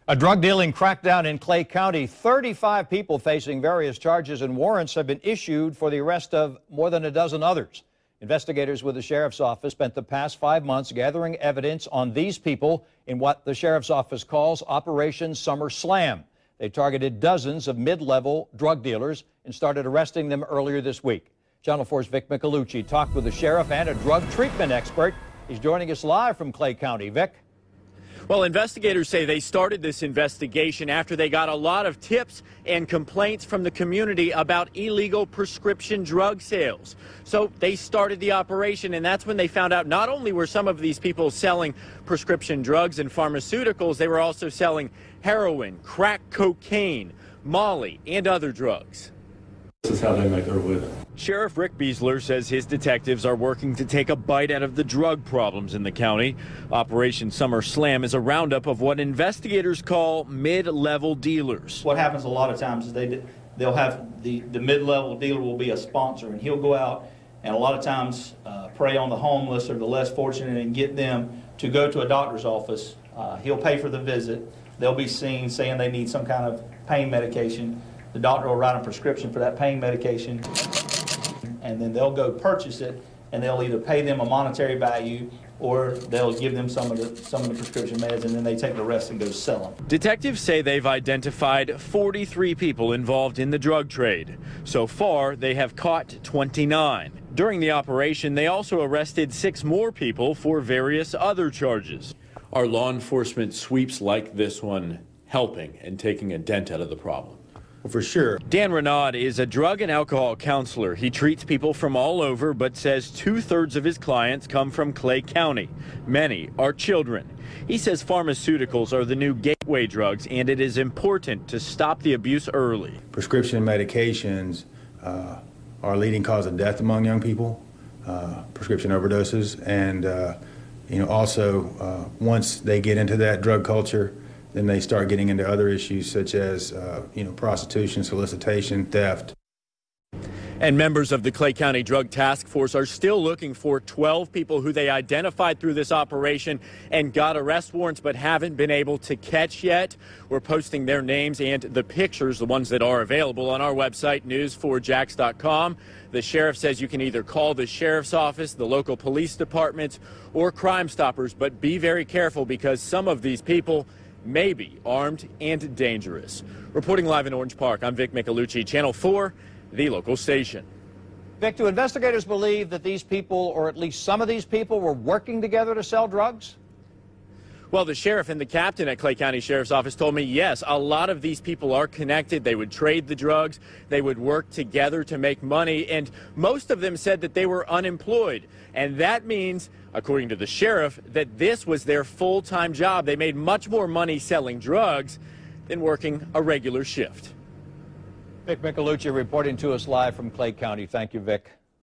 A drug dealing crackdown in Clay County. 35 people facing various charges and warrants have been issued for the arrest of more than a dozen others. Investigators with the sheriff's office spent the past 5 months gathering evidence on these people in what the sheriff's office calls Operation Summer Slam. They targeted dozens of mid-level drug dealers and started arresting them earlier this week. Channel 4's Vic Micolucci talked with the sheriff and a drug treatment expert. He's joining us live from Clay County. Vic? Well, investigators say they started this investigation after they got a lot of tips and complaints from the community about illegal prescription drug sales. So they started the operation, and that's when they found out not only were some of these people selling prescription drugs and pharmaceuticals, they were also selling heroin, crack cocaine, Molly, and other drugs. This is how they make their living. Sheriff Rick Beasler says his detectives are working to take a bite out of the drug problems in the county. Operation Summer Slam is a roundup of what investigators call mid-level dealers. What happens a lot of times is they'll have the mid-level dealer will be a sponsor, and he'll go out and a lot of times prey on the homeless or the less fortunate and get them to go to a doctor's office. He'll pay for the visit. They'll be seen saying they need some kind of pain medication. The doctor will write a prescription for that pain medication, and then they'll go purchase it, and they'll either pay them a monetary value or they'll give them some of the prescription meds, and then they take the rest and go sell them. Detectives say they've identified 43 people involved in the drug trade. So far, they have caught 29. During the operation, they also arrested 6 more people for various other charges. Are law enforcement sweeps like this one helping and taking a dent out of the problem? Well, for sure. Dan Renaud is a drug and alcohol counselor. He treats people from all over, but says 2/3 of his clients come from Clay County. Many are children. He says pharmaceuticals are the new gateway drugs, and it is important to stop the abuse early. Prescription medications are a leading cause of death among young people, prescription overdoses, and also once they get into that drug culture, then they start getting into other issues such as, prostitution, solicitation, theft. And members of the Clay County Drug Task Force are still looking for 12 people who they identified through this operation and got arrest warrants but haven't been able to catch yet. We're posting their names and the pictures, the ones that are available, on our website, news4jax.com. The sheriff says you can either call the sheriff's office, the local police department, or Crime Stoppers, but be very careful because some of these people may be armed and dangerous. Reporting live in Orange Park, I'm Vic Micolucci, Channel 4, the local station. Vic, do investigators believe that these people, or at least some of these people, were working together to sell drugs? Well, the sheriff and the captain at Clay County Sheriff's Office told me, yes, a lot of these people are connected. They would trade the drugs. They would work together to make money. And most of them said that they were unemployed. And that means, according to the sheriff, that this was their full-time job. They made much more money selling drugs than working a regular shift. Vic Micolucci reporting to us live from Clay County. Thank you, Vic.